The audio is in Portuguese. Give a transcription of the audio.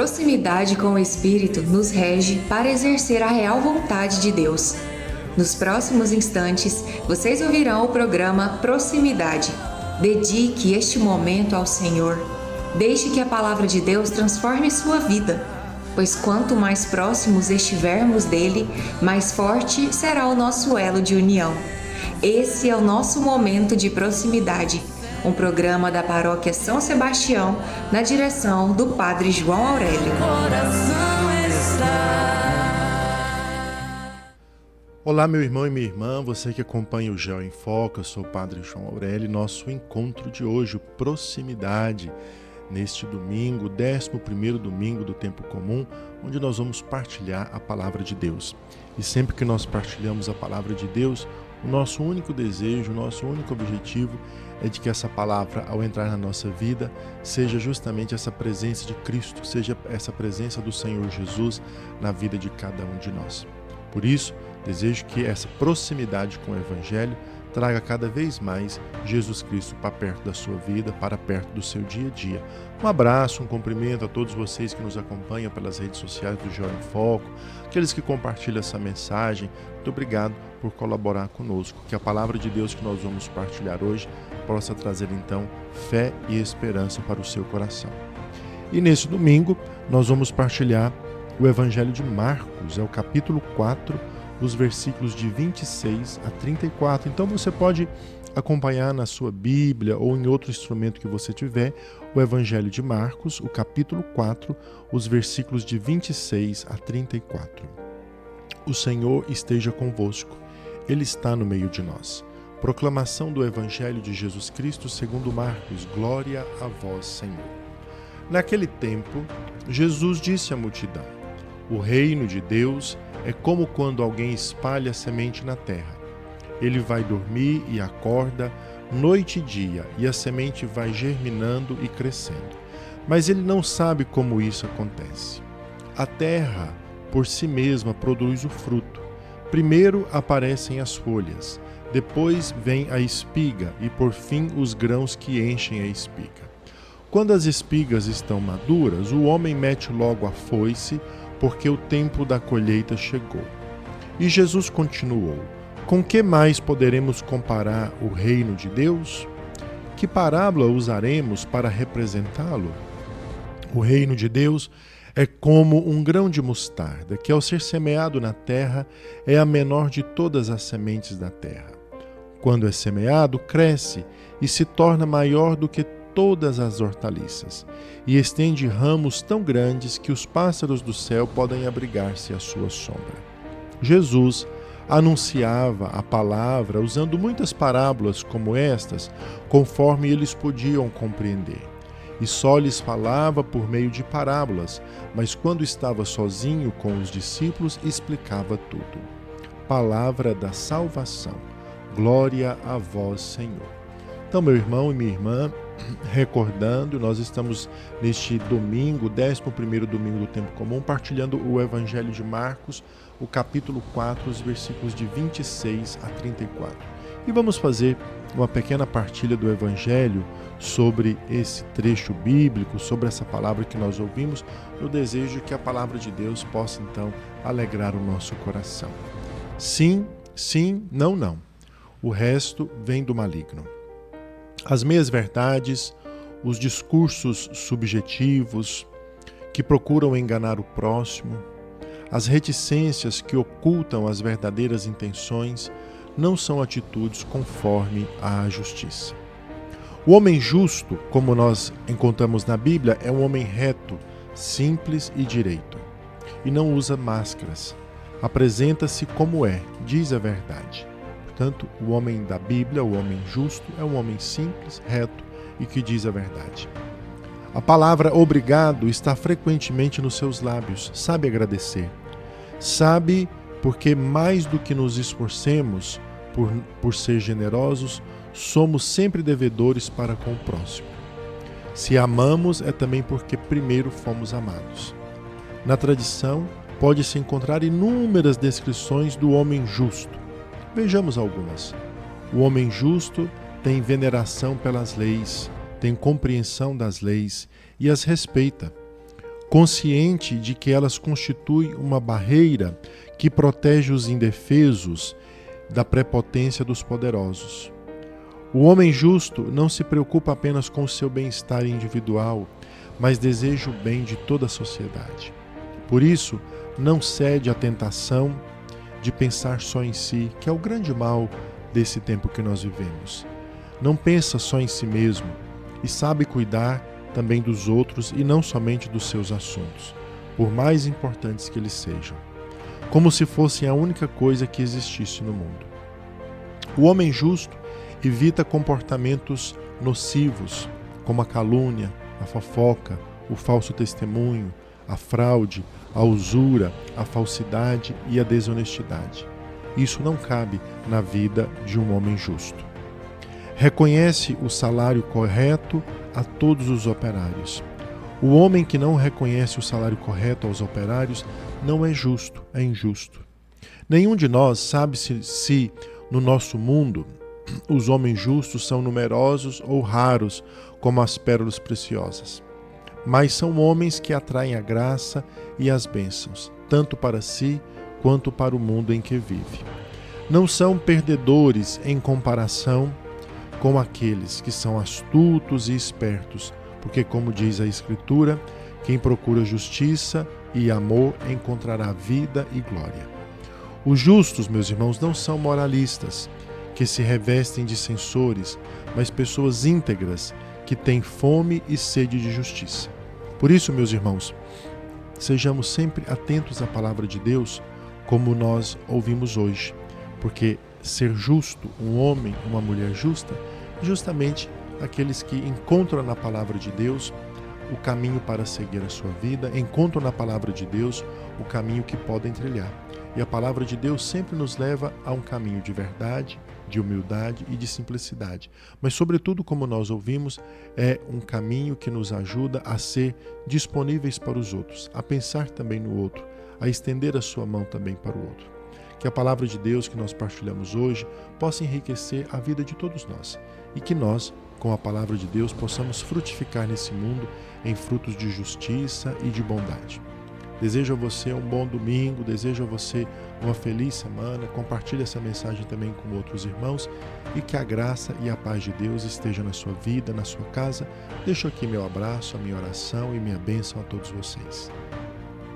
proximidade com o Espírito nos rege para exercer a real vontade de Deus. Nos próximos instantes, vocês ouvirão o programa Proximidade. Dedique este momento ao Senhor. Deixe que a palavra de Deus transforme sua vida, pois quanto mais próximos estivermos dele, mais forte será o nosso elo de união. Esse é o nosso momento de proximidade, um programa da Paróquia São Sebastião, na direção do Padre João Aurélio. Olá, meu irmão e minha irmã, você que acompanha o GEO em Foco, eu sou o Padre João Aurélio e nosso encontro de hoje, Proximidade, neste domingo, 11º domingo do Tempo Comum, onde nós vamos partilhar a Palavra de Deus. E sempre que nós partilhamos a Palavra de Deus, o nosso único desejo, o nosso único objetivo é de que essa palavra, ao entrar na nossa vida, seja justamente essa presença de Cristo, seja essa presença do Senhor Jesus na vida de cada um de nós. Por isso, desejo que essa proximidade com o Evangelho traga cada vez mais Jesus Cristo para perto da sua vida, para perto do seu dia a dia. Um abraço, um cumprimento a todos vocês que nos acompanham pelas redes sociais do GEO em Foco, aqueles que compartilham essa mensagem. Muito obrigado por colaborar conosco. Que a palavra de Deus que nós vamos partilhar hoje possa trazer então fé e esperança para o seu coração. E nesse domingo nós vamos partilhar o Evangelho de Marcos, é o capítulo 4, os versículos de 26 a 34. Então você pode acompanhar na sua Bíblia ou em outro instrumento que você tiver o Evangelho de Marcos, o capítulo 4, os versículos de 26 a 34. O Senhor esteja convosco, Ele está no meio de nós. Proclamação do Evangelho de Jesus Cristo segundo Marcos, glória a vós, Senhor. Naquele tempo, Jesus disse à multidão: o reino de Deus é como quando alguém espalha semente na terra. Ele vai dormir e acorda noite e dia, e a semente vai germinando e crescendo. Mas ele não sabe como isso acontece. A terra, por si mesma, produz o fruto. Primeiro aparecem as folhas, depois vem a espiga e, por fim, os grãos que enchem a espiga. Quando as espigas estão maduras, o homem mete logo a foice, porque o tempo da colheita chegou. E Jesus continuou: com que mais poderemos comparar o reino de Deus? Que parábola usaremos para representá-lo? O reino de Deus é como um grão de mostarda, que ao ser semeado na terra é a menor de todas as sementes da terra. Quando é semeado, cresce e se torna maior do que todas as hortaliças, e estende ramos tão grandes que os pássaros do céu podem abrigar-se à sua sombra. Jesus anunciava a palavra usando muitas parábolas como estas, conforme eles podiam compreender. E só lhes falava por meio de parábolas, mas quando estava sozinho com os discípulos, explicava tudo. Palavra da salvação. Glória a vós, Senhor. Então, meu irmão e minha irmã, recordando, nós estamos neste domingo, 11º domingo do Tempo Comum, partilhando o Evangelho de Marcos, o capítulo 4, os versículos de 26 a 34. E vamos fazer uma pequena partilha do Evangelho sobre esse trecho bíblico, sobre essa palavra que nós ouvimos. Eu desejo que a palavra de Deus possa, então, alegrar o nosso coração. Sim, sim, não, não. O resto vem do maligno. As meias-verdades, os discursos subjetivos que procuram enganar o próximo, as reticências que ocultam as verdadeiras intenções, não são atitudes conforme à justiça. O homem justo, como nós encontramos na Bíblia, é um homem reto, simples e direito, e não usa máscaras. Apresenta-se como é, diz a verdade. Portanto, o homem da Bíblia, o homem justo, é um homem simples, reto e que diz a verdade. A palavra obrigado está frequentemente nos seus lábios. Sabe agradecer. Sabe porque mais do que nos esforcemos por ser generosos, somos sempre devedores para com o próximo. Se amamos, é também porque primeiro fomos amados. Na tradição, pode-se encontrar inúmeras descrições do homem justo. Vejamos algumas. O homem justo tem veneração pelas leis, tem compreensão das leis e as respeita. consciente de que elas constituem uma barreira que protege os indefesos da prepotência dos poderosos. O homem justo não se preocupa apenas com o seu bem-estar individual, mas deseja o bem de toda a sociedade. Por isso, não cede à tentação de pensar só em si, que é o grande mal desse tempo que nós vivemos. Não pensa só em si mesmo e sabe cuidar também dos outros e não somente dos seus assuntos, por mais importantes que eles sejam, como se fossem a única coisa que existisse no mundo. O homem justo evita comportamentos nocivos, como a calúnia, a fofoca, o falso testemunho, a fraude, a usura, a falsidade e a desonestidade. Isso não cabe na vida de um homem justo. Reconhece o salário correto a todos os operários. O homem que não reconhece o salário correto aos operários não é justo, é injusto. Nenhum de nós sabe se no nosso mundo os homens justos são numerosos ou raros como as pérolas preciosas. Mas são homens que atraem a graça e as bênçãos, tanto para si quanto para o mundo em que vive. Não são perdedores em comparação com aqueles que são astutos e espertos, porque, como diz a Escritura, quem procura justiça e amor encontrará vida e glória. Os justos, meus irmãos, não são moralistas, que se revestem de censores, mas pessoas íntegras, que têm fome e sede de justiça. Por isso, meus irmãos, sejamos sempre atentos à palavra de Deus, como nós ouvimos hoje, porque ser justo, um homem, uma mulher justa, é justamente aqueles que encontram na palavra de Deus o caminho para seguir a sua vida, encontram na palavra de Deus o caminho que podem trilhar. E a palavra de Deus sempre nos leva a um caminho de verdade, de humildade e de simplicidade. Mas, sobretudo, como nós ouvimos, é um caminho que nos ajuda a ser disponíveis para os outros, a pensar também no outro, a estender a sua mão também para o outro. Que a palavra de Deus que nós partilhamos hoje possa enriquecer a vida de todos nós e que nós, com a palavra de Deus, possamos frutificar nesse mundo em frutos de justiça e de bondade. Desejo a você um bom domingo, desejo a você uma feliz semana. Compartilhe essa mensagem também com outros irmãos e que a graça e a paz de Deus esteja na sua vida, na sua casa. Deixo aqui meu abraço, a minha oração e minha bênção a todos vocês.